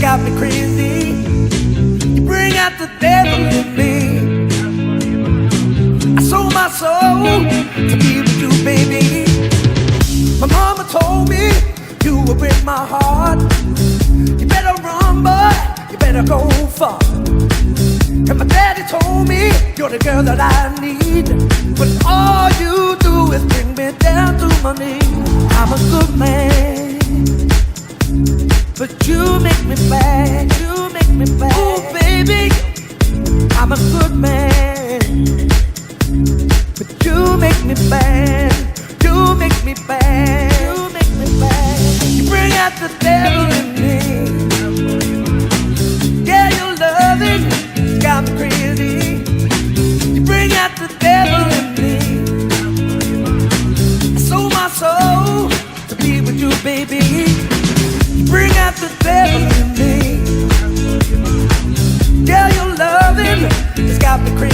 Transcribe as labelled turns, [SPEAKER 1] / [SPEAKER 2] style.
[SPEAKER 1] Got me crazy. You bring out the devil in me. I sold my soul to be with you, baby. My mama told me you would break my heart. You better run, boy, you better go far. And my daddy told me you're the girl that I need. But all you do is bring me down to my knees. I'm a good man, but you make me bad, you make me bad. Ooh, baby, I'm a good man, but you make me bad, you make me bad, you make me bad. You bring out the devil in me. Yeah, your loving got me crazy. You bring out the devil in me. I sold my soul to be with you, baby. Bring out the devil in me. Yeah, your loving has got me crazy.